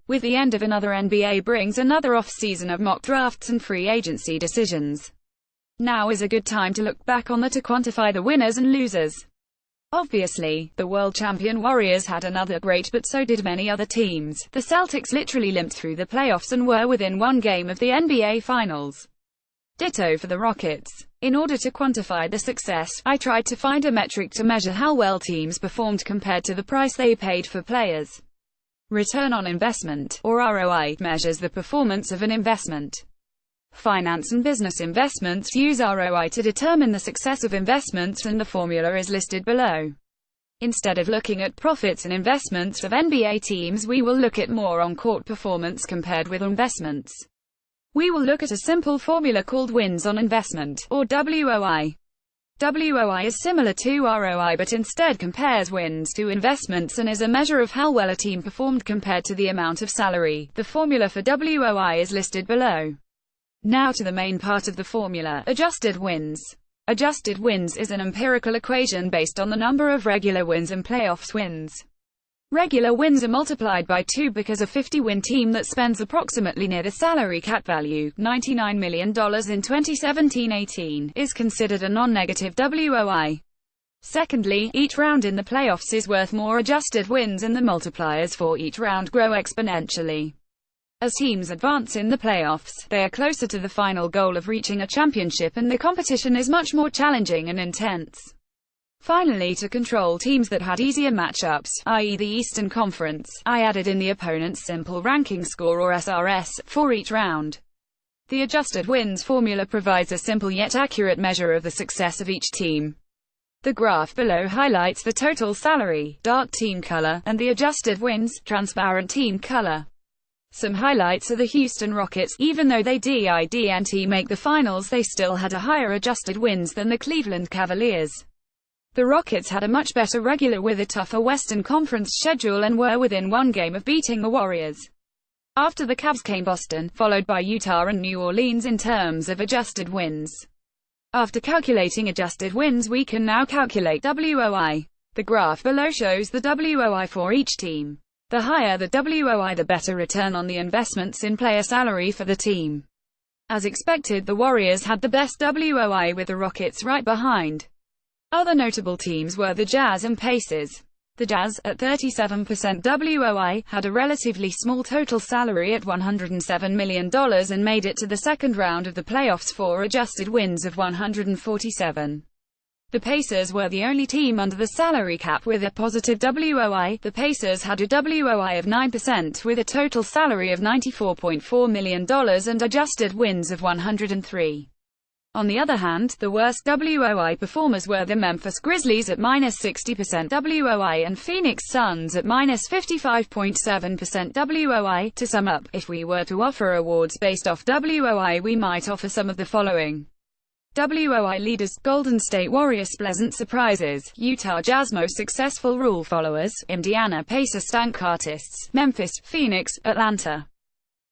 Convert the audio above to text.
With the end of another NBA brings another off-season of mock drafts and free agency decisions. Now is a good time to look back on to quantify the winners and losers. Obviously, the world champion Warriors had another great, but so did many other teams. The Celtics literally limped through the playoffs and were within one game of the NBA Finals. Ditto for the Rockets. In order to quantify the success, I tried to find a metric to measure how well teams performed compared to the price they paid for players. Return on investment, or ROI, measures the performance of an investment. Finance and business investments use ROI to determine the success of investments, and the formula is listed below. Instead of looking at profits and investments of NBA teams, we will look at more on-court performance compared with investments. We will look at a simple formula called wins on investment, or WOI. WOI is similar to ROI but instead compares wins to investments and is a measure of how well a team performed compared to the amount of salary. The formula for WOI is listed below. Now to the main part of the formula, adjusted wins. Adjusted wins is an empirical equation based on the number of regular wins and playoffs wins. Regular wins are multiplied by 2 because a 50-win team that spends approximately near the salary cap value, $99 million in 2017-18, is considered a non-negative WOI. Secondly, each round in the playoffs is worth more adjusted wins and the multipliers for each round grow exponentially. As teams advance in the playoffs, they are closer to the final goal of reaching a championship and the competition is much more challenging and intense. Finally, to control teams that had easier matchups, i.e. the Eastern Conference, I added in the opponent's simple ranking score, or SRS, for each round. The adjusted wins formula provides a simple yet accurate measure of the success of each team. The graph below highlights the total salary, dark team color, and the adjusted wins, transparent team color. Some highlights are the Houston Rockets. Even though they didn't make the finals, they still had a higher adjusted wins than the Cleveland Cavaliers. The Rockets had a much better regular with a tougher Western Conference schedule and were within one game of beating the Warriors. After the Cavs came Boston, followed by Utah and New Orleans in terms of adjusted wins. After calculating adjusted wins, we can now calculate WOI. The graph below shows the WOI for each team. The higher the WOI, the better return on the investments in player salary for the team. As expected, the Warriors had the best WOI with the Rockets right behind. Other notable teams were the Jazz and Pacers. The Jazz, at 37% WOI, had a relatively small total salary at $107 million and made it to the second round of the playoffs for adjusted wins of 147. The Pacers were the only team under the salary cap with a positive WOI. The Pacers had a WOI of 9% with a total salary of $94.4 million and adjusted wins of 103. On the other hand, the worst WOI performers were the Memphis Grizzlies at -60% WOI and Phoenix Suns at -55.7% WOI. To sum up, if we were to offer awards based off WOI, we might offer some of the following. WOI leaders, Golden State Warriors pleasant surprises, Utah Jazz most successful rule followers, Indiana Pacers stank artists, Memphis, Phoenix, Atlanta.